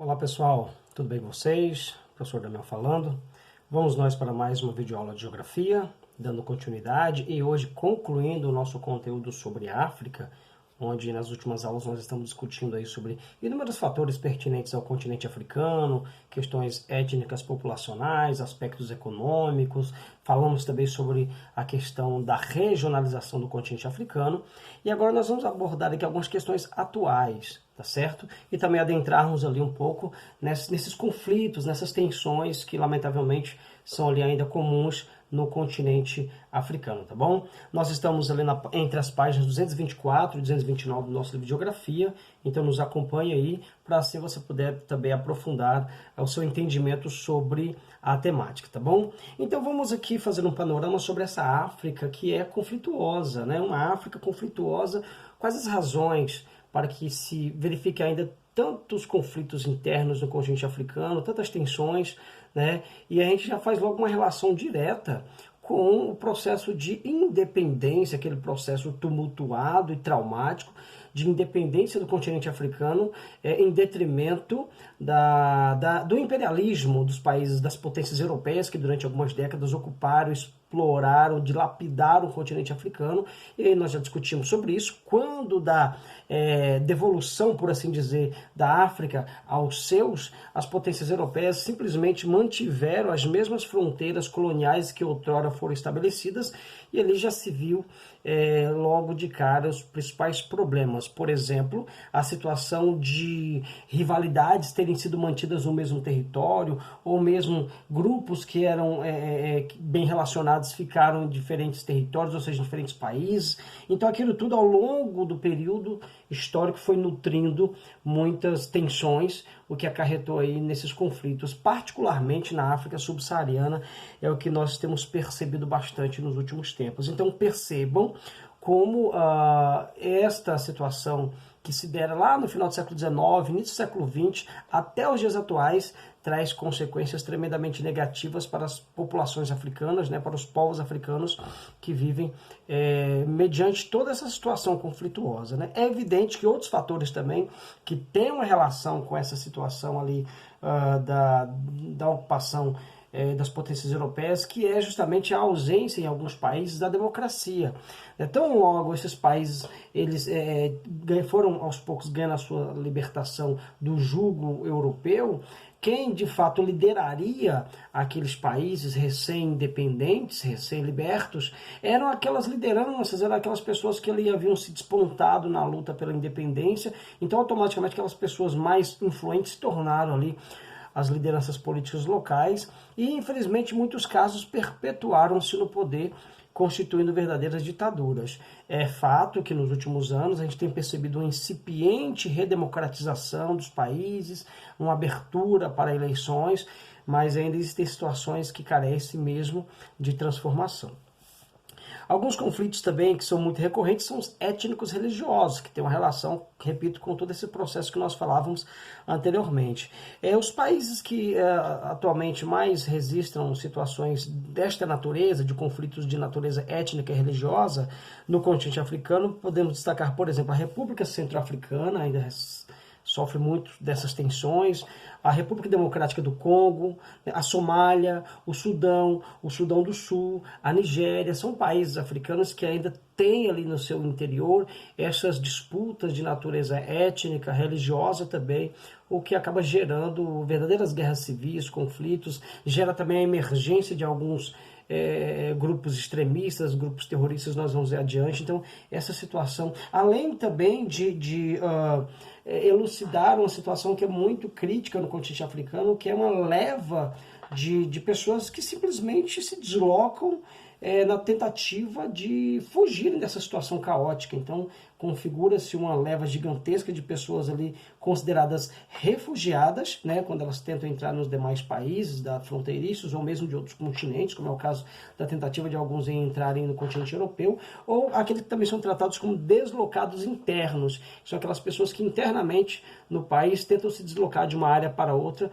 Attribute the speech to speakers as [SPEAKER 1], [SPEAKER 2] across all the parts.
[SPEAKER 1] Olá pessoal, tudo bem com vocês? Professor Damião falando. Vamos nós para mais uma videoaula de Geografia, dando continuidade e hoje concluindo o nosso conteúdo sobre a África, onde nas últimas aulas nós estamos discutindo aí sobre inúmeros fatores pertinentes ao continente africano, questões étnicas populacionais, aspectos econômicos, falamos também sobre a questão da regionalização do continente africano e agora nós vamos abordar aqui algumas questões atuais, tá certo? E também adentrarmos ali um pouco nesses conflitos, nessas tensões que lamentavelmente são ali ainda comuns no continente africano, tá bom? Nós estamos ali entre as páginas 224 e 229 do nosso livro de Geografia, então nos acompanhe aí para assim você puder também aprofundar o seu entendimento sobre a temática, tá bom? Então vamos aqui fazer um panorama sobre essa África que é conflituosa, né? Uma África conflituosa, quais as razões para que se verifique ainda tantos conflitos internos no continente africano, tantas tensões, né? E a gente já faz logo uma relação direta com o processo de independência, aquele processo tumultuado e traumático de independência do continente africano em detrimento do imperialismo dos países, das potências europeias que durante algumas décadas ocuparam, exploraram, dilapidaram o continente africano. E aí nós já discutimos sobre isso. Quando da devolução, por assim dizer, da África aos seus, as potências europeias simplesmente mantiveram as mesmas fronteiras coloniais que outrora foram estabelecidas, e ali já se viu logo de cara os principais problemas. Por exemplo, a situação de rivalidades terem sido mantidas no mesmo território, ou mesmo grupos que eram bem relacionados ficaram em diferentes territórios, ou seja, em diferentes países. Então aquilo tudo ao longo do período histórico foi nutrindo muitas tensões, o que acarretou aí nesses conflitos, particularmente na África subsaariana, é o que nós temos percebido bastante nos últimos tempos. Então percebam como esta situação que se dera lá no final do século XIX, início do século XX, até os dias atuais, traz consequências tremendamente negativas para as populações africanas, né, para os povos africanos que vivem mediante toda essa situação conflituosa, né? É evidente que outros fatores também que têm uma relação com essa situação ali da ocupação das potências europeias, que é justamente a ausência em alguns países da democracia. Então, logo esses países eles foram aos poucos ganhando a sua libertação do jugo europeu, quem de fato lideraria aqueles países recém-independentes, recém-libertos, eram aquelas lideranças, eram aquelas pessoas que ali haviam se despontado na luta pela independência. Então, automaticamente, aquelas pessoas mais influentes se tornaram ali as lideranças políticas locais e, infelizmente, em muitos casos perpetuaram-se no poder, constituindo verdadeiras ditaduras. É fato que nos últimos anos a gente tem percebido uma incipiente redemocratização dos países, uma abertura para eleições, mas ainda existem situações que carecem mesmo de transformação. Alguns conflitos também que são muito recorrentes são os étnicos religiosos, que têm uma relação, repito, com todo esse processo que nós falávamos anteriormente. Os países que atualmente mais registram situações desta natureza, de conflitos de natureza étnica e religiosa no continente africano, podemos destacar, por exemplo, a República Centro-Africana, ainda sofre muito dessas tensões, a República Democrática do Congo, a Somália, o Sudão do Sul, a Nigéria, são países africanos que ainda têm ali no seu interior essas disputas de natureza étnica, religiosa também, o que acaba gerando verdadeiras guerras civis, conflitos, gera também a emergência de alguns grupos extremistas, grupos terroristas, nós vamos ver adiante. Então, essa situação, além também de elucidar uma situação que é muito crítica no continente africano, que é uma leva de pessoas que simplesmente se deslocam na tentativa de fugirem dessa situação caótica. Então, configura-se uma leva gigantesca de pessoas ali consideradas refugiadas, né, quando elas tentam entrar nos demais países fronteiriços ou mesmo de outros continentes, como é o caso da tentativa de alguns em entrarem no continente europeu, ou aqueles que também são tratados como deslocados internos, são aquelas pessoas que internamente no país tentam se deslocar de uma área para outra,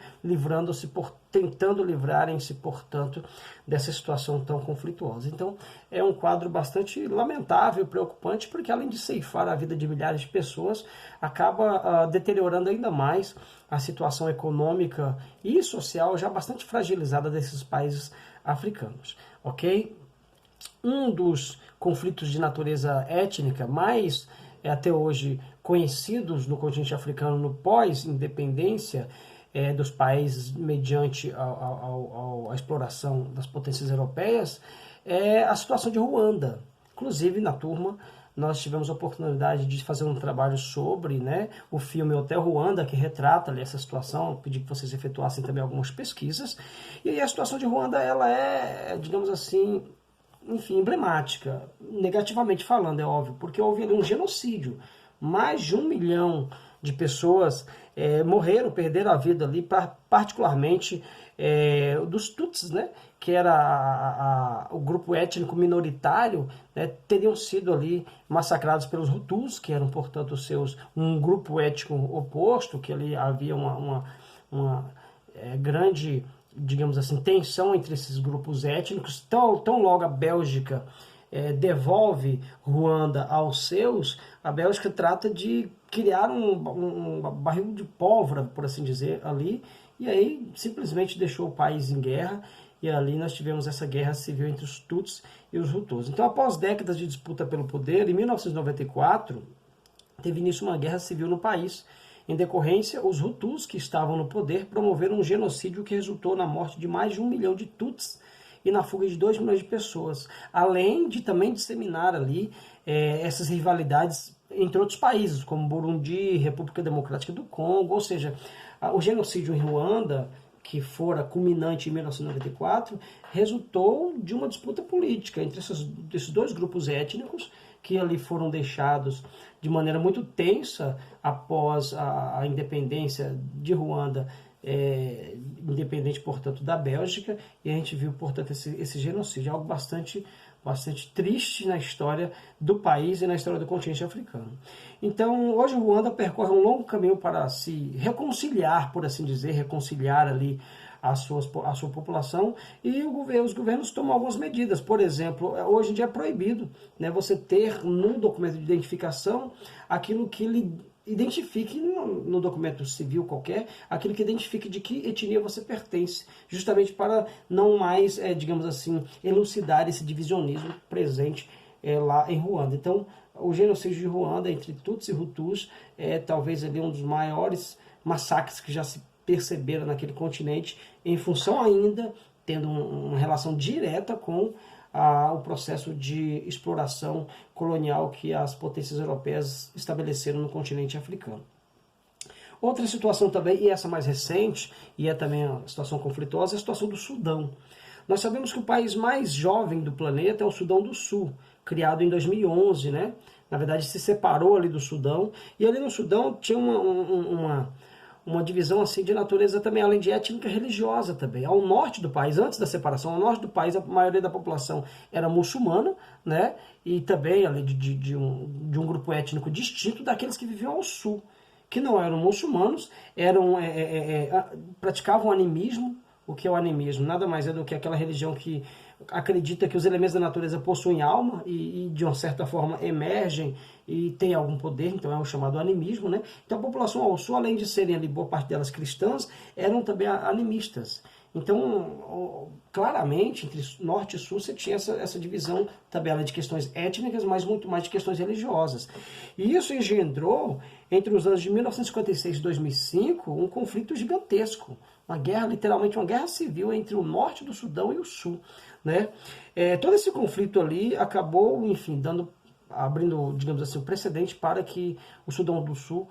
[SPEAKER 1] tentando livrarem-se, portanto, dessa situação tão conflituosa. Então, é um quadro bastante lamentável, preocupante, porque além de ceifar ceifar a vida de milhares de pessoas, acaba deteriorando ainda mais a situação econômica e social já bastante fragilizada desses países africanos, ok? Um dos conflitos de natureza étnica mais até hoje conhecidos no continente africano no pós-independência dos países mediante a exploração das potências europeias é a situação de Ruanda. Inclusive, na turma, nós tivemos a oportunidade de fazer um trabalho sobre, né, o filme Hotel Ruanda, que retrata ali essa situação. Eu pedi que vocês efetuassem também algumas pesquisas. E aí a situação de Ruanda, ela é, digamos assim, enfim, emblemática, negativamente falando, é óbvio, porque houve ali um genocídio. Mais de 1 milhão de pessoas morreram, perderam a vida ali, particularmente dos Tutsis, né, que era o grupo étnico minoritário, né, teriam sido ali massacrados pelos Hutus, que eram, portanto, um grupo étnico oposto, que ali havia uma grande, digamos assim, tensão entre esses grupos étnicos. Tão logo a Bélgica devolve Ruanda aos seus, a Bélgica trata de criar um barril de pólvora, por assim dizer, ali, e aí simplesmente deixou o país em guerra, e ali nós tivemos essa guerra civil entre os Tutsis e os Hutus. Então, após décadas de disputa pelo poder, em 1994, teve início uma guerra civil no país. Em decorrência, os Hutus que estavam no poder promoveram um genocídio que resultou na morte de mais de 1 milhão de Tutsis e na fuga de 2 milhões de pessoas, além de também disseminar ali essas rivalidades entre outros países, como Burundi, República Democrática do Congo, ou seja, o genocídio em Ruanda, que fora culminante em 1994, resultou de uma disputa política entre esses dois grupos étnicos, que ali foram deixados de maneira muito tensa após a independência de Ruanda, independente, portanto, da Bélgica, e a gente viu, portanto, esse genocídio, algo bastante triste na história do país e na história do continente africano. Então, hoje Ruanda percorre um longo caminho para se reconciliar, por assim dizer, reconciliar ali a sua população, e os governos tomam algumas medidas. Por exemplo, hoje em dia é proibido, né, você ter no documento de identificação aquilo que lhe identifique no documento civil qualquer, aquilo que identifique de que etnia você pertence, justamente para não mais, digamos assim, elucidar esse divisionismo presente lá em Ruanda. Então, o genocídio de Ruanda entre Tutsis e Hutus é talvez ali um dos maiores massacres que já se perceberam naquele continente, em função ainda, tendo uma relação direta com o processo de exploração colonial que as potências europeias estabeleceram no continente africano. Outra situação também, e essa mais recente, e é também a situação conflituosa, é a situação do Sudão. Nós sabemos que o país mais jovem do planeta é o Sudão do Sul, criado em 2011, né? Na verdade, se separou ali do Sudão, e ali no Sudão tinha uma divisão assim de natureza também, além de étnica, religiosa também. Ao norte do país, antes da separação, ao norte do país, a maioria da população era muçulmana, né? E também além de um grupo étnico distinto daqueles que viviam ao sul, que não eram muçulmanos, praticavam animismo. O que é o animismo? Nada mais é do que aquela religião que acredita que os elementos da natureza possuem alma e de uma certa forma emergem e têm algum poder, então é o chamado animismo, né? Então a população ao sul, além de serem ali boa parte delas cristãs, eram também animistas. Então, claramente, entre norte e sul, você tinha essa divisão tabela de questões étnicas, mas muito mais de questões religiosas. E isso engendrou, entre os anos de 1956 e 2005, um conflito gigantesco. Uma guerra, literalmente uma guerra civil entre o norte do Sudão e o sul, né? Todo esse conflito ali acabou, enfim, abrindo, digamos assim, um precedente para que o Sudão do Sul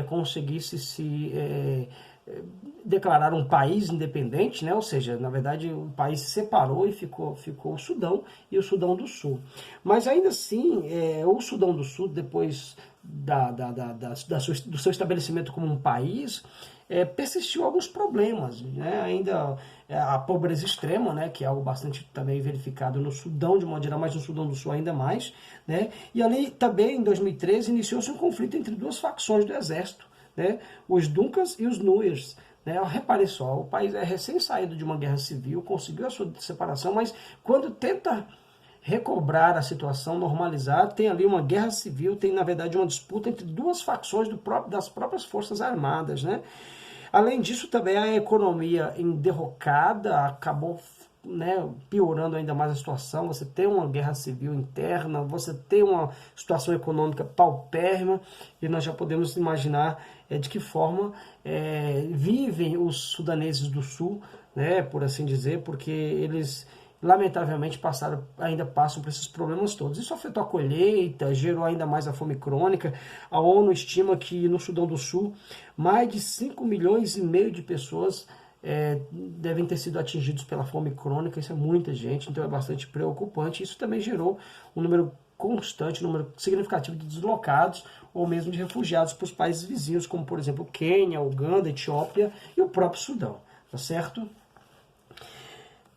[SPEAKER 1] conseguisse se declarar um país independente, né? Ou seja, na verdade o país se separou e ficou o Sudão e o Sudão do Sul. Mas ainda assim, o Sudão do Sul, depois do seu estabelecimento como um país, persistiu alguns problemas, né? Ainda a pobreza extrema, né? Que é algo bastante também verificado no Sudão de modo geral, mas no Sudão do Sul ainda mais, né? E ali também em 2013 iniciou-se um conflito entre duas facções do exército, né? Os Dunkas e os Nuers, né? Repare só, o país é recém saído de uma guerra civil, conseguiu a sua separação, mas quando tenta recobrar a situação, normalizar. Tem ali uma guerra civil, tem na verdade uma disputa entre duas facções das próprias Forças Armadas, né? Além disso, também a economia em derrocada acabou, né, piorando ainda mais a situação. Você tem uma guerra civil interna, você tem uma situação econômica paupérrima, e nós já podemos imaginar de que forma vivem os sudaneses do sul, né, por assim dizer, porque eles lamentavelmente ainda passam por esses problemas todos. Isso afetou a colheita, gerou ainda mais a fome crônica. A ONU estima que no Sudão do Sul, mais de 5,5 milhões de pessoas devem ter sido atingidos pela fome crônica. Isso é muita gente, então é bastante preocupante. Isso também gerou um número constante, um número significativo de deslocados ou mesmo de refugiados para os países vizinhos, como por exemplo Quênia, Uganda, Etiópia e o próprio Sudão, tá certo?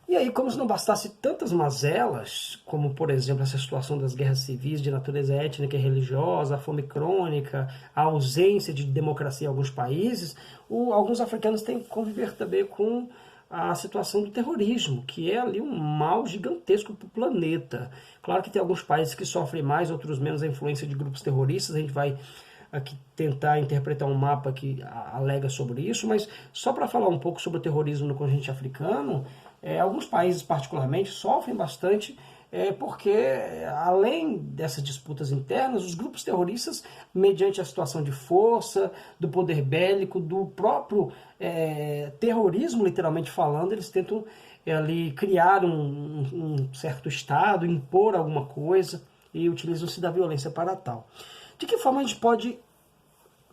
[SPEAKER 1] E aí, como se não bastasse tantas mazelas, como por exemplo essa situação das guerras civis de natureza étnica e religiosa, a fome crônica, a ausência de democracia em alguns países, alguns africanos têm que conviver também com a situação do terrorismo, que é ali um mal gigantesco para o planeta. Claro que tem alguns países que sofrem mais, outros menos a influência de grupos terroristas. A gente vai aqui tentar interpretar um mapa que alega sobre isso, mas só para falar um pouco sobre o terrorismo no continente africano, alguns países particularmente sofrem bastante porque, além dessas disputas internas, os grupos terroristas, mediante a situação de força, do poder bélico, do próprio terrorismo, literalmente falando, eles tentam ali criar um certo estado, impor alguma coisa e utilizam-se da violência para tal. De que forma a gente pode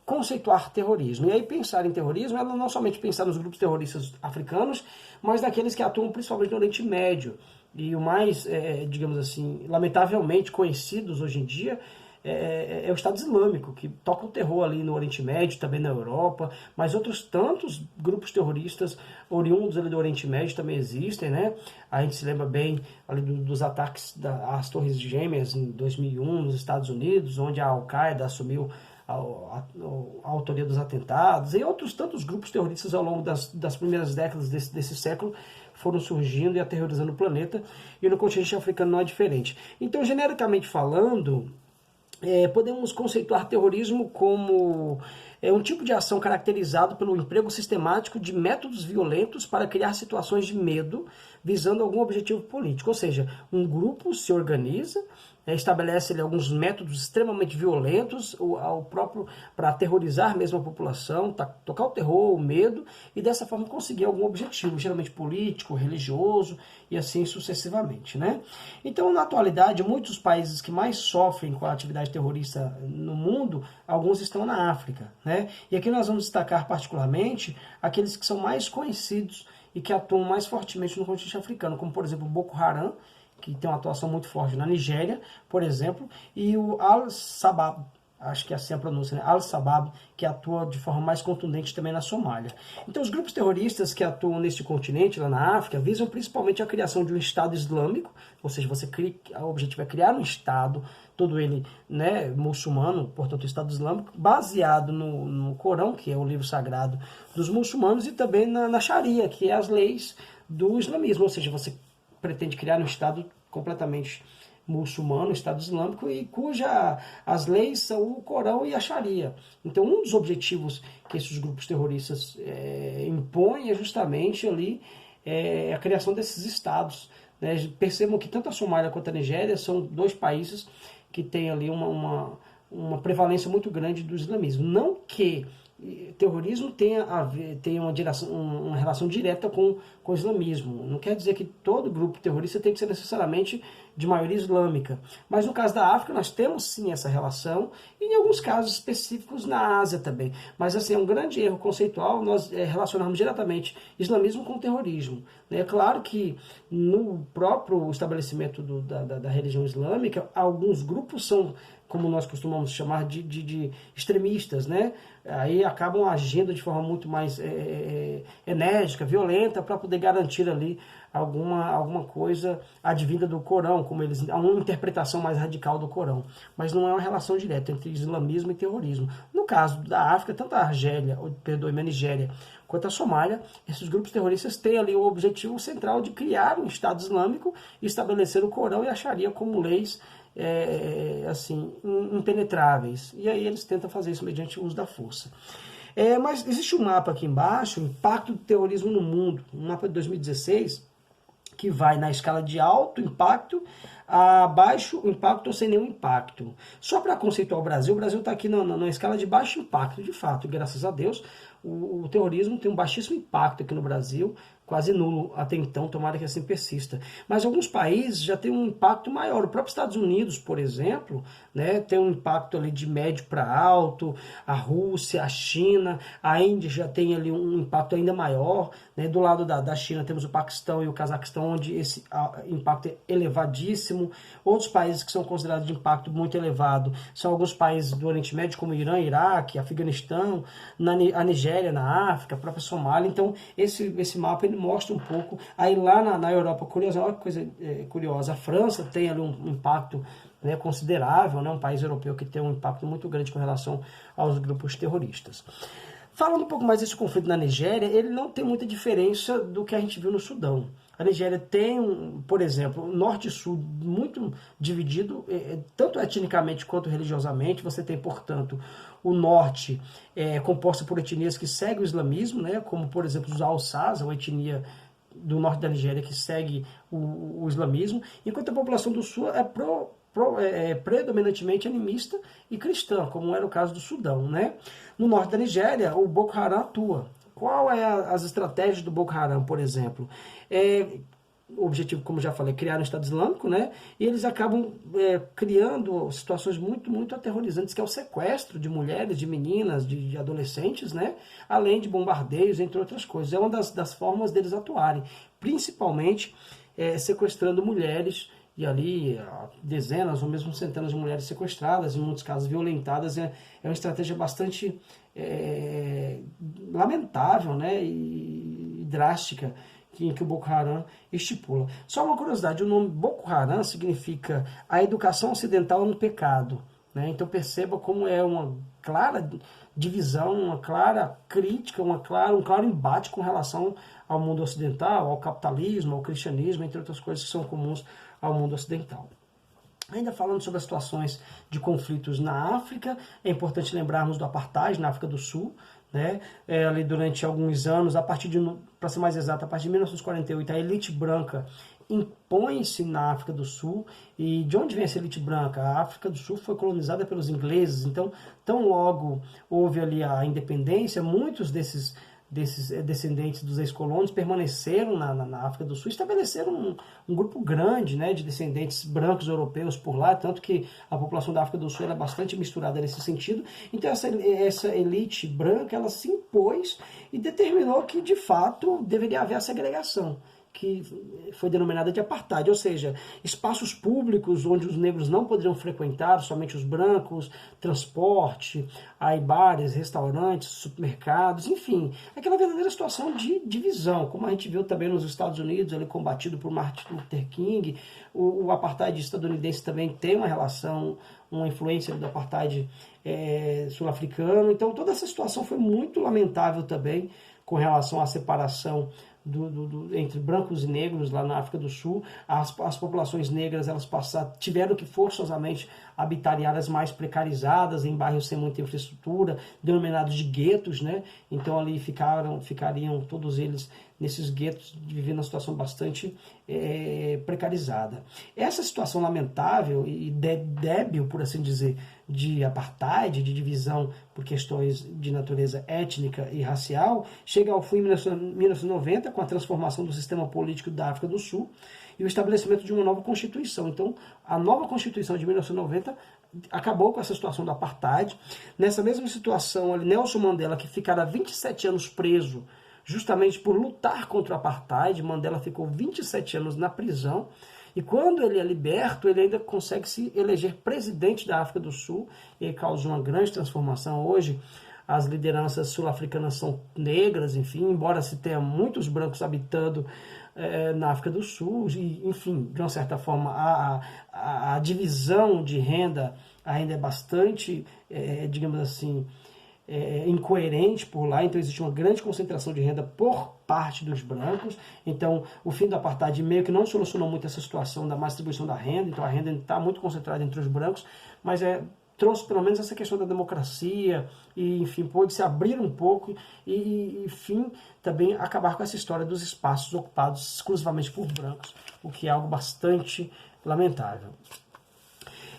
[SPEAKER 1] conceituar terrorismo? E aí pensar em terrorismo é não somente pensar nos grupos terroristas africanos, mas naqueles que atuam principalmente no Oriente Médio. E o mais, digamos assim, lamentavelmente conhecidos hoje em dia é o Estado Islâmico, que toca o terror ali no Oriente Médio, também na Europa, mas outros tantos grupos terroristas oriundos ali do Oriente Médio também existem, né? A gente se lembra bem ali dos ataques às Torres Gêmeas em 2001 nos Estados Unidos, onde a Al-Qaeda assumiu a autoria dos atentados, e outros tantos grupos terroristas ao longo das primeiras décadas desse século foram surgindo e aterrorizando o planeta, e no continente africano não é diferente. Então, genericamente falando, podemos conceituar terrorismo como um tipo de ação caracterizado pelo emprego sistemático de métodos violentos para criar situações de medo visando algum objetivo político. Ou seja, um grupo se organiza, estabelece alguns métodos extremamente violentos para aterrorizar mesmo a população, tocar o terror, o medo, e dessa forma conseguir algum objetivo, geralmente político, religioso e assim sucessivamente, né? Então, na atualidade, muitos países que mais sofrem com a atividade terrorista no mundo, alguns estão na África, né? E aqui nós vamos destacar particularmente aqueles que são mais conhecidos e que atuam mais fortemente no continente africano, como por exemplo o Boko Haram, que tem uma atuação muito forte na Nigéria, por exemplo, e o Al-Shabaab, acho que é assim a pronúncia, né? Al-Shabaab, que atua de forma mais contundente também na Somália. Então, os grupos terroristas que atuam neste continente, lá na África, visam principalmente a criação de um Estado Islâmico, ou seja, o objetivo é criar um Estado, todo ele, né, muçulmano, portanto, o Estado Islâmico, baseado no Corão, que é o livro sagrado dos muçulmanos, e também na Sharia, que é as leis do islamismo, ou seja, você pretende criar um Estado completamente muçulmano, Estado Islâmico, e as leis são o Corão e a Sharia. Então, um dos objetivos que esses grupos terroristas impõem é justamente ali a criação desses estados, né? Percebam que tanto a Somália quanto a Nigéria são dois países que têm ali uma prevalência muito grande do islamismo. Não que terrorismo tenha uma relação direta com o islamismo. Não quer dizer que todo grupo terrorista tem que ser necessariamente de maioria islâmica. Mas no caso da África nós temos sim essa relação, e em alguns casos específicos na Ásia também. Mas assim, é um grande erro conceitual nós relacionarmos diretamente islamismo com terrorismo. É claro que no próprio estabelecimento da religião islâmica, alguns grupos são como nós costumamos chamar de extremistas, né? Aí acabam agindo de forma muito mais enérgica, violenta, para poder garantir ali alguma coisa advinda do Corão, como eles, uma interpretação mais radical do Corão. Mas não é uma relação direta entre islamismo e terrorismo. No caso da África, tanto a Nigéria, quanto a Somália, esses grupos terroristas têm ali o objetivo central de criar um Estado Islâmico e estabelecer o Corão e a Sharia como leis assim, impenetráveis. E aí eles tentam fazer isso mediante o uso da força. Mas existe um mapa aqui embaixo, o impacto do terrorismo no mundo, um mapa de 2016, que vai na escala de alto impacto a baixo impacto ou sem nenhum impacto. Só para conceituar o Brasil está aqui na escala de baixo impacto, de fato, e graças a Deus o terrorismo tem um baixíssimo impacto aqui no Brasil, quase nulo até então, tomara que assim persista. Mas alguns países já têm um impacto maior. O próprio Estados Unidos, por exemplo, né, tem um impacto ali de médio para alto, a Rússia, a China, a Índia já tem ali um impacto ainda maior, né? Do lado da China temos o Paquistão e o Cazaquistão, onde esse impacto é elevadíssimo. Outros países que são considerados de impacto muito elevado são alguns países do Oriente Médio, como Irã, Iraque, Afeganistão, a Nigéria, na África, a própria Somália. Então, esse mapa ele mostra um pouco. Aí lá na Europa, curiosa, olha que coisa curiosa, a França tem ali um impacto, né, considerável, né, um país europeu que tem um impacto muito grande com relação aos grupos terroristas. Falando um pouco mais desse conflito na Nigéria, ele não tem muita diferença do que a gente viu no Sudão. A Nigéria tem, por exemplo, norte e sul muito dividido, tanto etnicamente quanto religiosamente. Você tem, portanto, o norte composto por etnias que seguem o islamismo, né, como, por exemplo, os Hausás, uma etnia do norte da Nigéria que segue o islamismo, enquanto a população do sul é predominantemente animista e cristã, como era o caso do Sudão, né? No norte da Nigéria, o Boko Haram atua. Qual é as estratégias do Boko Haram, por exemplo? O objetivo, como já falei, é criar um Estado Islâmico, né? E eles acabam criando situações muito, muito aterrorizantes, que é o sequestro de mulheres, de meninas, de adolescentes, né? Além de bombardeios, entre outras coisas. É uma das formas deles atuarem, principalmente sequestrando mulheres, e ali dezenas ou mesmo centenas de mulheres sequestradas, em muitos casos violentadas. É uma estratégia bastante lamentável, né, e drástica que o Boko Haram estipula. Só uma curiosidade, o nome Boko Haram significa a educação ocidental é um pecado, né? Então perceba como é uma clara divisão, uma clara crítica, um claro embate com relação ao mundo ocidental, ao capitalismo, ao cristianismo, entre outras coisas que são comuns ao mundo ocidental. Ainda falando sobre as situações de conflitos na África, é importante lembrarmos do apartheid na África do Sul, né? Ali durante alguns anos, para ser mais exato, a partir de 1948, a elite branca impõe-se na África do Sul. E de onde vem essa elite branca? A África do Sul foi colonizada pelos ingleses, então tão logo houve ali a independência, muitos desses descendentes dos ex-colonos permaneceram na África do Sul, estabeleceram um grupo grande, né, de descendentes brancos europeus por lá, tanto que a população da África do Sul era bastante misturada nesse sentido. Então essa elite branca ela se impôs e determinou que de fato deveria haver a segregação, que foi denominada de apartheid, ou seja, espaços públicos onde os negros não poderiam frequentar, somente os brancos, transporte, aí bares, restaurantes, supermercados, enfim, aquela verdadeira situação de divisão, como a gente viu também nos Estados Unidos, ali combatido por Martin Luther King. O apartheid estadunidense também tem uma relação, uma influência do apartheid sul-africano. Então toda essa situação foi muito lamentável também com relação à separação entre brancos e negros lá na África do Sul. As populações negras elas tiveram que forçosamente habitar em áreas mais precarizadas, em bairros sem muita infraestrutura, denominados de guetos, né? Então ali ficariam todos eles nesses guetos, vivendo uma situação bastante precarizada. Essa situação lamentável e débil, por assim dizer, de apartheid, de divisão por questões de natureza étnica e racial, chega ao fim em 1990, com a transformação do sistema político da África do Sul e o estabelecimento de uma nova Constituição. Então, a nova Constituição de 1990 acabou com essa situação do apartheid. Nessa mesma situação, Nelson Mandela, que ficara 27 anos preso justamente por lutar contra o apartheid, Mandela ficou 27 anos na prisão, E quando ele é liberto, ele ainda consegue se eleger presidente da África do Sul, e causa uma grande transformação. Hoje, as lideranças sul-africanas são negras, enfim, embora se tenha muitos brancos habitando na África do Sul, e, enfim, de uma certa forma, a divisão de renda ainda é bastante, digamos assim, incoerente por lá, então existe uma grande concentração de renda por parte dos brancos. Então o fim do apartheid meio que não solucionou muito essa situação da má distribuição da renda, então a renda está muito concentrada entre os brancos, mas trouxe pelo menos essa questão da democracia e, enfim, pôde se abrir um pouco e, enfim, também acabar com essa história dos espaços ocupados exclusivamente por brancos, o que é algo bastante lamentável.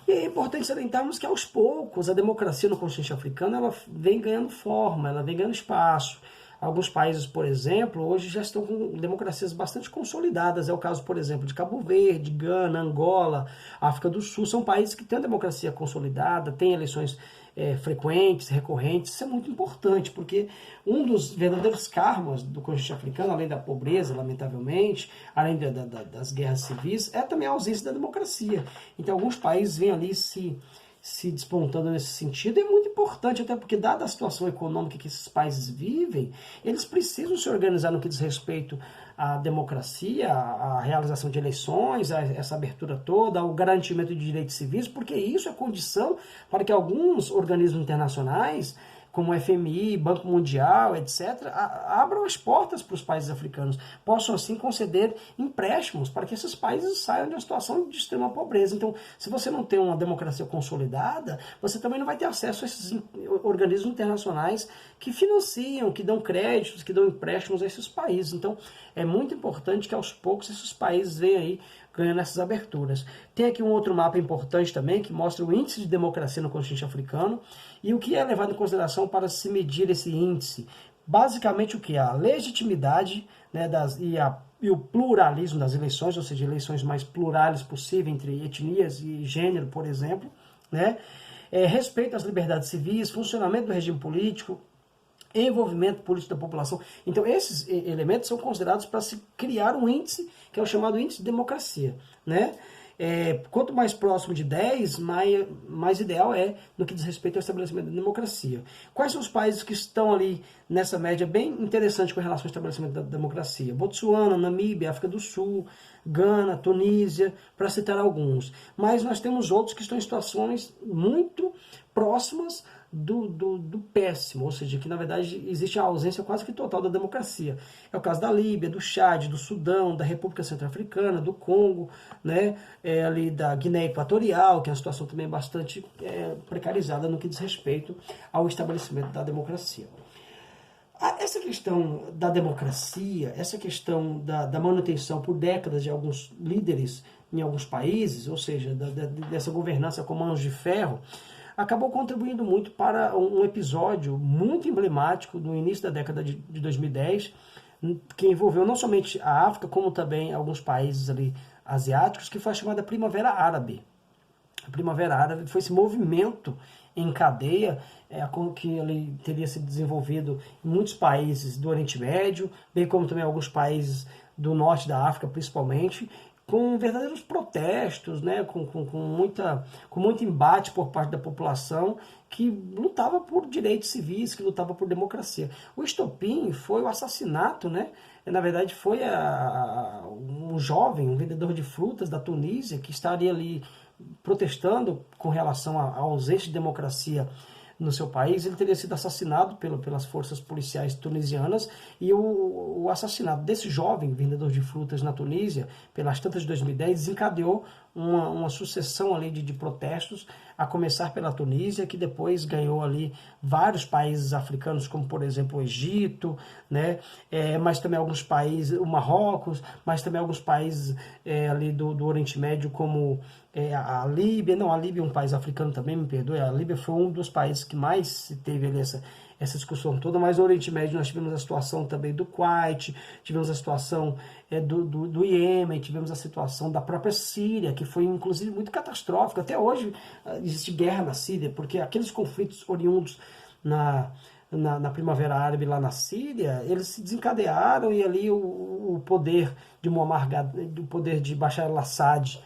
[SPEAKER 1] E é importante salientarmos que, aos poucos, a democracia no continente africano ela vem ganhando forma, ela vem ganhando espaço. Alguns países, por exemplo, hoje já estão com democracias bastante consolidadas. É o caso, por exemplo, de Cabo Verde, Gana, Angola, África do Sul. São países que têm a democracia consolidada, têm eleições frequentes, recorrentes. Isso é muito importante, porque um dos verdadeiros karmas do continente africano, além da pobreza, lamentavelmente, além das guerras civis, é também a ausência da democracia. Então, alguns países vêm ali se despontando nesse sentido, é muito importante, até porque, dada a situação econômica que esses países vivem, eles precisam se organizar no que diz respeito à democracia, à realização de eleições, a essa abertura toda, ao garantimento de direitos civis, porque isso é condição para que alguns organismos internacionais, como o FMI, Banco Mundial, etc., abram as portas para os países africanos, possam assim conceder empréstimos para que esses países saiam de uma situação de extrema pobreza. Então, se você não tem uma democracia consolidada, você também não vai ter acesso a esses organismos internacionais que financiam, que dão créditos, que dão empréstimos a esses países. Então, é muito importante que aos poucos esses países venham aí ganhando essas aberturas. Tem aqui um outro mapa importante também, que mostra o índice de democracia no continente africano e o que é levado em consideração para se medir esse índice. Basicamente o que? A legitimidade, né, e o pluralismo das eleições, ou seja, eleições mais plurais possível entre etnias e gênero, por exemplo, né? Respeito às liberdades civis, funcionamento do regime político, envolvimento político da população. Então, esses elementos são considerados para se criar um índice, que é o chamado índice de democracia, né? Quanto mais próximo de 10, mais ideal é no que diz respeito ao estabelecimento da democracia. Quais são os países que estão ali nessa média bem interessante com relação ao estabelecimento da democracia? Botsuana, Namíbia, África do Sul, Gana, Tunísia, para citar alguns. Mas nós temos outros que estão em situações muito próximas do péssimo, ou seja, que na verdade existe a ausência quase que total da democracia. É o caso da Líbia, do Chad, do Sudão, da República Centro-Africana, do Congo, né, ali da Guiné Equatorial, que é uma situação também bastante precarizada no que diz respeito ao estabelecimento da democracia. Essa questão da democracia, essa questão da manutenção por décadas de alguns líderes em alguns países, ou seja, dessa governança com mãos de ferro, acabou contribuindo muito para um episódio muito emblemático no início da década de 2010, que envolveu não somente a África, como também alguns países ali asiáticos, que foi a chamada Primavera Árabe. A Primavera Árabe foi esse movimento em cadeia que ele teria se desenvolvido em muitos países do Oriente Médio, bem como também alguns países do norte da África, principalmente, com verdadeiros protestos, né, com muito embate por parte da população que lutava por direitos civis, que lutava por democracia. O estopim foi o assassinato, né? Na verdade foi um jovem, um vendedor de frutas da Tunísia, que estaria ali protestando com relação à ausência de democracia no seu país. Ele teria sido assassinado pelas forças policiais tunisianas, e o assassinato desse jovem vendedor de frutas na Tunísia, pelas tantas de 2010, desencadeou uma sucessão ali de protestos, a começar pela Tunísia, que depois ganhou ali vários países africanos, como por exemplo o Egito, né? Mas também alguns países, o Marrocos, mas também alguns países ali do Oriente Médio, como a Líbia. Não, a Líbia é um país africano também, me perdoe, a Líbia foi um dos países que mais teve ali essa discussão toda, mas no Oriente Médio nós tivemos a situação também do Kuwait, tivemos a situação do Iêmen, tivemos a situação da própria Síria, que foi inclusive muito catastrófica. Até hoje existe guerra na Síria, porque aqueles conflitos oriundos na Primavera Árabe lá na Síria, eles se desencadearam e ali o poder de o poder de Bashar al-Assad,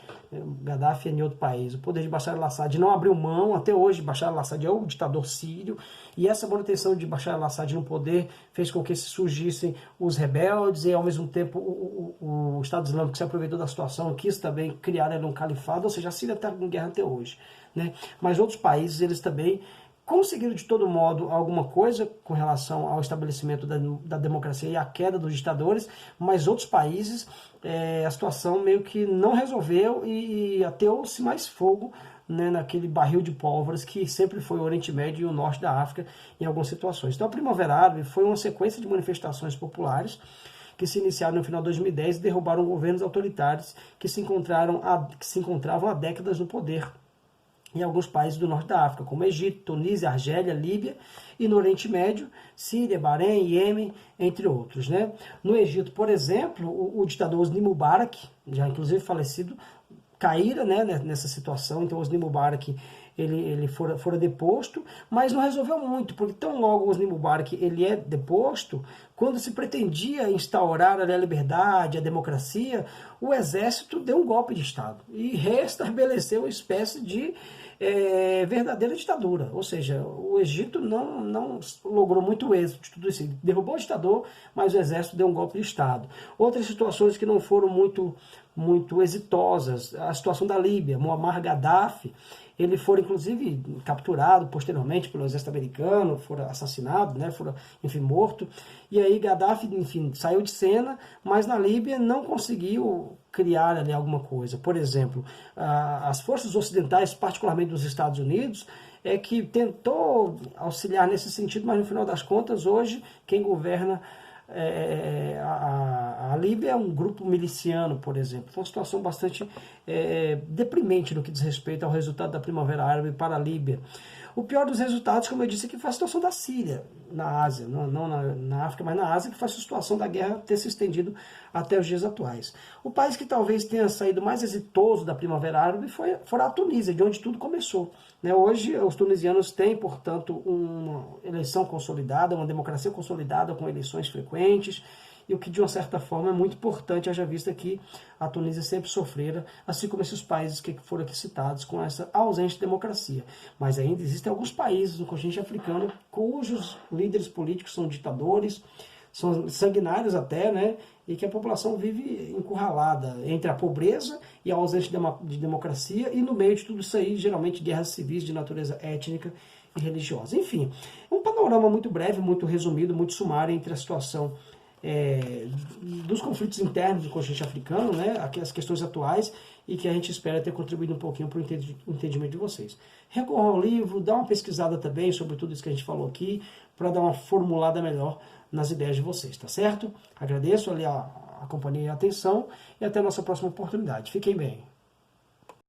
[SPEAKER 1] Gaddafi é em outro país, o poder de Bashar al-Assad não abriu mão, até hoje Bashar al-Assad é o ditador sírio, e essa manutenção de Bashar al-Assad no poder fez com que surgissem os rebeldes, e ao mesmo tempo o Estado Islâmico se aproveitou da situação, quis também criar um califado, ou seja, a Síria está em guerra até hoje, né? Mas outros países, eles também conseguiram de todo modo alguma coisa com relação ao estabelecimento da democracia e a queda dos ditadores, mas outros países a situação meio que não resolveu e ateou-se mais fogo, né, naquele barril de pólvoras que sempre foi o Oriente Médio e o Norte da África em algumas situações. Então a Primavera Árabe foi uma sequência de manifestações populares que se iniciaram no final de 2010 e derrubaram governos autoritários que se encontravam há décadas no poder em alguns países do norte da África, como Egito, Tunísia, Argélia, Líbia, e no Oriente Médio, Síria, Bahrein, Iêmen, entre outros, né? No Egito, por exemplo, o ditador Hosni Mubarak, já inclusive falecido, caíra, né, nessa situação. Então Hosni Mubarak ele fora deposto, mas não resolveu muito, porque tão logo o Hosni Mubarak ele é deposto, quando se pretendia instaurar a liberdade, a democracia, o exército deu um golpe de Estado e restabeleceu uma espécie de verdadeira ditadura. Ou seja, o Egito não logrou muito êxito de tudo isso. Derrubou o ditador, mas o exército deu um golpe de Estado. Outras situações que não foram muito exitosas, a situação da Líbia, Muammar Gaddafi, ele foi inclusive capturado posteriormente pelo exército americano, foi assassinado, né, foi, enfim, morto. E aí Gaddafi, enfim, saiu de cena, mas na Líbia não conseguiu criar ali alguma coisa. Por exemplo, as forças ocidentais, particularmente dos Estados Unidos, que tentou auxiliar nesse sentido, mas no final das contas, hoje, quem governa a Líbia é um grupo miliciano, por exemplo. Foi uma situação bastante deprimente no que diz respeito ao resultado da Primavera Árabe para a Líbia. O pior dos resultados, como eu disse aqui, foi a situação da Síria, na Ásia, não na África, mas na Ásia, que faz a situação da guerra ter se estendido até os dias atuais. O país que talvez tenha saído mais exitoso da Primavera Árabe foi a Tunísia, de onde tudo começou. Hoje, os tunisianos têm, portanto, uma eleição consolidada, uma democracia consolidada, com eleições frequentes, e o que, de uma certa forma, é muito importante, haja vista que a Tunísia sempre sofrera, assim como esses países que foram aqui citados, com essa ausente democracia. Mas ainda existem alguns países no continente africano cujos líderes políticos são ditadores, são sanguinários até, né? E que a população vive encurralada entre a pobreza e a ausência de democracia, e no meio de tudo isso aí, geralmente guerras civis de natureza étnica e religiosa. Enfim, um panorama muito breve, muito resumido, muito sumário entre a situação dos conflitos internos do continente africano, né, as questões atuais, e que a gente espera ter contribuído um pouquinho para o entendimento de vocês. Recorram ao livro, dá uma pesquisada também sobre tudo isso que a gente falou aqui, para dar uma formulada melhor nas ideias de vocês, tá certo? Agradeço ali a companhia e a atenção, e até a nossa próxima oportunidade. Fiquem bem.